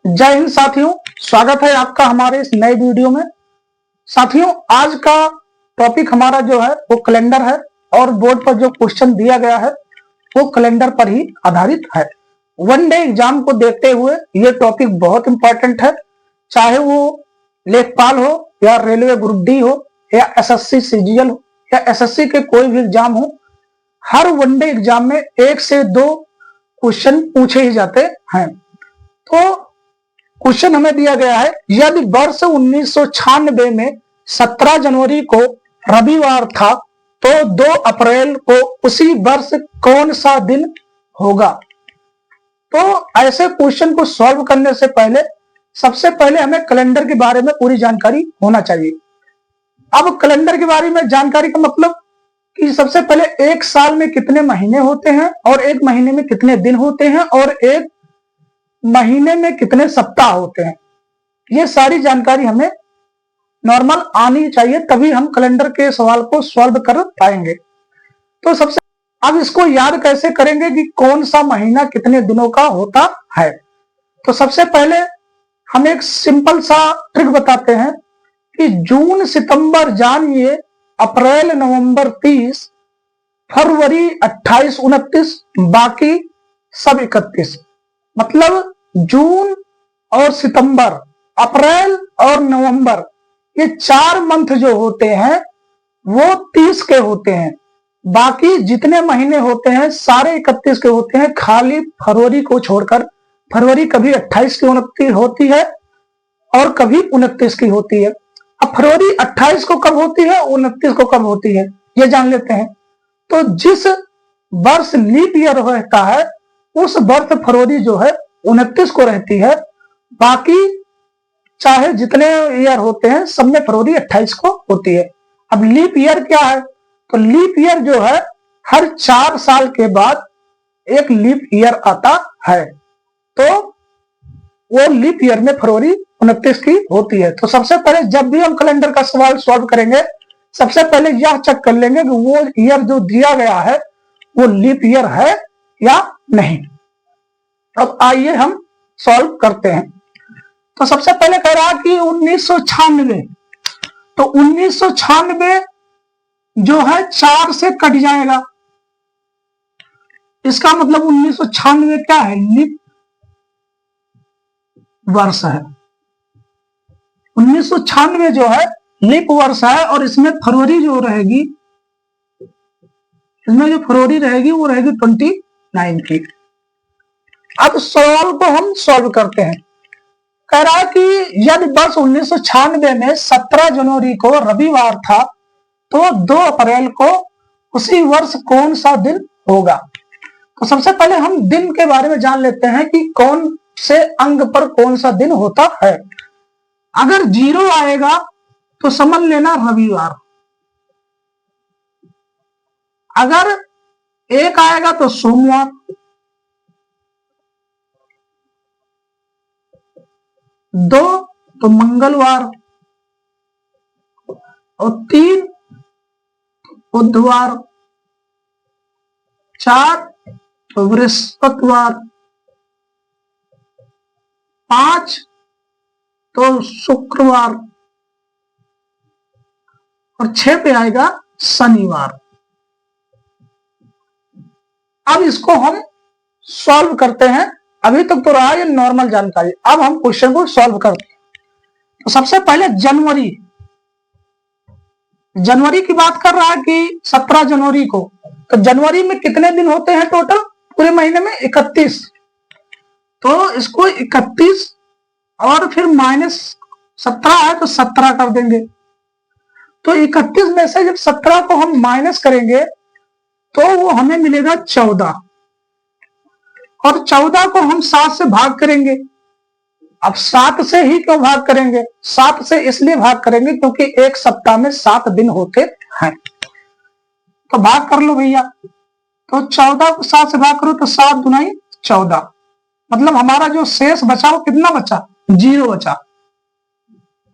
जय हिंद साथियों, स्वागत है आपका हमारे इस नए वीडियो में। साथियों, आज का टॉपिक हमारा जो है वो कैलेंडर है और बोर्ड पर जो क्वेश्चन दिया गया है वो कैलेंडर पर ही आधारित है। वन डे एग्जाम को देखते हुए ये टॉपिक बहुत इंपॉर्टेंट है, चाहे वो लेखपाल हो या रेलवे ग्रुप डी हो या एसएससी सीजीएल हो या एसएससी के कोई भी एग्जाम हो। हर वन डे एग्जाम में 1 से 2 क्वेश्चन पूछे ही जाते हैं। तो क्वेश्चन हमें दिया गया है, यदि वर्ष 1996 में 17 जनवरी को रविवार था तो 2 अप्रैल को उसी वर्ष कौन सा दिन होगा। तो ऐसे क्वेश्चन को सॉल्व करने से पहले सबसे पहले हमें कैलेंडर के बारे में पूरी जानकारी होना चाहिए। अब कैलेंडर के बारे में जानकारी का मतलब कि सबसे पहले एक साल में कितने महीने होते हैं और एक महीने में कितने दिन होते हैं और एक महीने में कितने सप्ताह होते हैं, ये सारी जानकारी हमें नॉर्मल आनी चाहिए, तभी हम कैलेंडर के सवाल को सॉल्व कर पाएंगे। तो सबसे अब इसको याद कैसे करेंगे कि कौन सा महीना कितने दिनों का होता है। तो सबसे पहले हम एक सिंपल सा ट्रिक बताते हैं कि जून सितंबर जानिए, अप्रैल नवंबर 30, फरवरी 28 29, बाकी सब 31। मतलब जून और सितंबर, अप्रैल और नवंबर, ये 4 मंथ जो होते हैं वो 30 के होते हैं। बाकी जितने महीने होते हैं सारे 31 के होते हैं, खाली फरवरी को छोड़कर। फरवरी कभी 28 की 29 होती है और कभी 29 की होती है। अब फरवरी 28 को कब होती है, 29 को कब होती है, ये जान लेते हैं। तो जिस वर्ष लीप ईयर रहता है उस वर्ष फरवरी जो है 29 को रहती है, बाकी चाहे जितने ईयर होते हैं सब में फरवरी 28 को होती है। अब लीप ईयर क्या है, तो लीप ईयर जो है हर 4 साल के बाद एक लीप ईयर आता है, तो वो लीप ईयर में फरवरी 29 की होती है। तो सबसे पहले जब भी हम कैलेंडर का सवाल सॉल्व करेंगे सबसे पहले यह चेक कर लेंगे कि वो ईयर जो दिया गया है वो लीप ईयर है या नहीं। अब आइए हम सॉल्व करते हैं। तो सबसे पहले कह रहा कि 1996, तो 1996 जो है 4 से कट जाएगा, इसका मतलब 1996 क्या है, लीप वर्ष है। 1996 जो है लीप वर्ष है और इसमें फरवरी जो रहेगी, इसमें जो फरवरी रहेगी वो रहेगी 29 की। अब सवाल को हम सॉल्व करते हैं। कह रहा कि यदि वर्ष 1996 में 17 जनवरी को रविवार था तो 2 अप्रैल को उसी वर्ष कौन सा दिन होगा। तो सबसे पहले हम दिन के बारे में जान लेते हैं कि कौन से अंक पर कौन सा दिन होता है। अगर 0 आएगा तो समझ लेना रविवार, अगर 1 आएगा तो सोमवार, 2 तो मंगलवार और 3 बुधवार, 4 तो बृहस्पतिवार, 5 तो शुक्रवार और 6 पे आएगा शनिवार। अब इसको हम सॉल्व करते हैं। अभी तक तो रहा ये नॉर्मल जानकारी, अब हम क्वेश्चन को सॉल्व करते हैं। तो सबसे पहले जनवरी की बात कर रहा है कि 17 जनवरी को, तो जनवरी में कितने दिन होते हैं टोटल, पूरे महीने में 31। तो इसको 31 और फिर -17 है तो 17 कर देंगे। तो 31 में से जब 17 को हम माइनस करेंगे तो वो हमें मिलेगा 14, और 14 को हम 7 से भाग करेंगे। अब 7 से ही क्यों भाग करेंगे, 7 से इसलिए भाग करेंगे क्योंकि एक सप्ताह में 7 दिन होते हैं। तो भाग कर लो भैया, तो 14 को 7 से भाग करो तो 7 दुनाई 14, मतलब हमारा जो शेष बचा वो कितना बचा, 0 बचा।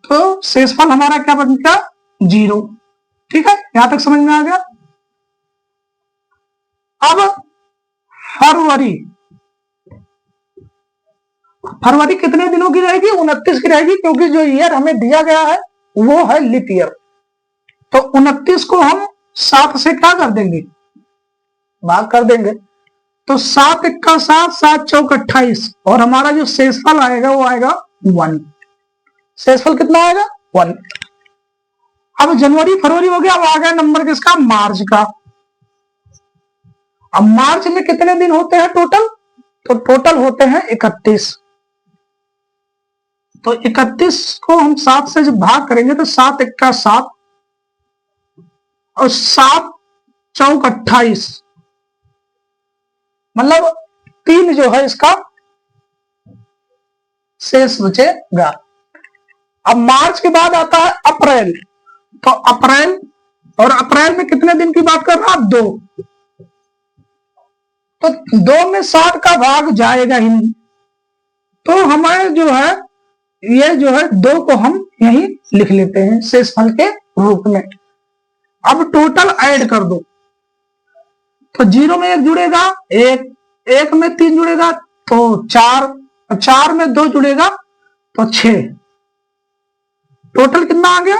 तो शेषफल हमारा क्या बन गया, 0। ठीक है, यहां तक समझ में आ गया। फरवरी कितने दिनों की रहेगी? 29 की रहेगी, क्योंकि जो ईयर हमें दिया गया है वो है लीप ईयर। तो 29 को हम 7 से क्या कर देंगे? भाग कर देंगे। तो 7 एक्का 7, 7 चौक 28, और हमारा जो शेषफल आएगा वो आएगा 1। शेषफल कितना आएगा? 1। अब जनवरी फरवरी हो गया, अब आ गया नंबर किसका? मार्च का। अब मार्च में कितने दिन होते हैं टोटल? तो टोटल होते हैं 31। तो 31 को हम 7 से जब भाग करेंगे तो 7 एक्का 7 और 7 चौक 28, मतलब 3 जो है इसका शेष बचेगा। अब मार्च के बाद आता है अप्रैल। तो अप्रैल, और अप्रैल में कितने दिन की बात कर रहा है? 2। तो 2 में 7 का भाग जाएगा ही नहीं, तो हमारे जो है ये जो है 2 को हम यही लिख लेते हैं शेषफल के रूप में। अब टोटल ऐड कर दो, तो 0 में 1 जुड़ेगा, 1 में 3 जुड़ेगा तो 4, 4 में 2 जुड़ेगा तो 6। टोटल कितना आ गया?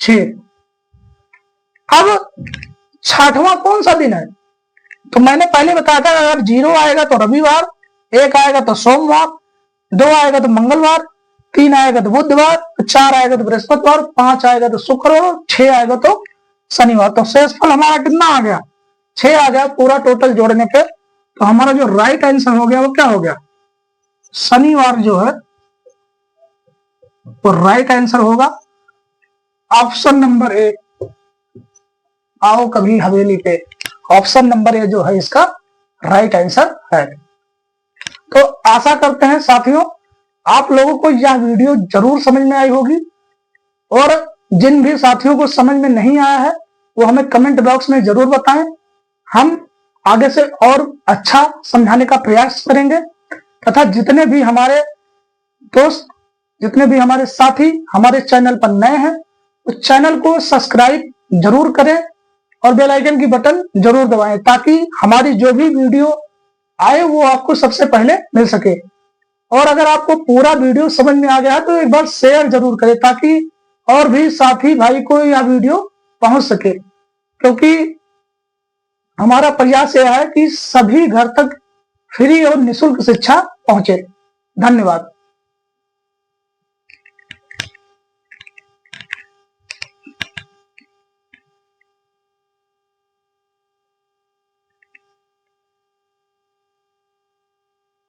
6। अब 6वां कौन सा दिन है? तो मैंने पहले बताया था, अगर 0 आएगा तो रविवार, 1 आएगा तो सोमवार, 2 आएगा तो मंगलवार, 3 आएगा तो बुधवार, 4 आएगा तो बृहस्पतिवार, 5 आएगा तो शुक्रवार, 6 आएगा तो शनिवार। तो शेषफल हमारा कितना आ गया? 6 आ गया पूरा टोटल जोड़ने पे। तो हमारा जो राइट आंसर हो गया वो क्या हो गया? शनिवार जो है वो राइट आंसर होगा। Option number A. आओ कभी हवेली पे, ऑप्शन नंबर ए जो है इसका राइट आंसर है। तो आशा करते हैं साथियों आप लोगों को यह वीडियो जरूर समझ में आई होगी, और जिन भी साथियों को समझ में नहीं आया है वो हमें कमेंट बॉक्स में जरूर बताएं। हम आगे से और अच्छा समझाने का प्रयास करेंगे, तथा जितने भी हमारे दोस्त, जितने भी हमारे साथी हमारे चैनल पर नए हैं उस चैनल को सब्सक्राइब जरूर करें और बेल आइकन की बटन जरूर दबाएं, ताकि हमारी जो भी वीडियो आए वो आपको सबसे पहले मिल सके। और अगर आपको पूरा वीडियो समझ में आ गया तो एक बार शेयर जरूर करें, ताकि और भी साथी भाई को यह वीडियो पहुंच सके, क्योंकि हमारा प्रयास यह है कि सभी घर तक फ्री और निःशुल्क शिक्षा पहुंचे। धन्यवाद।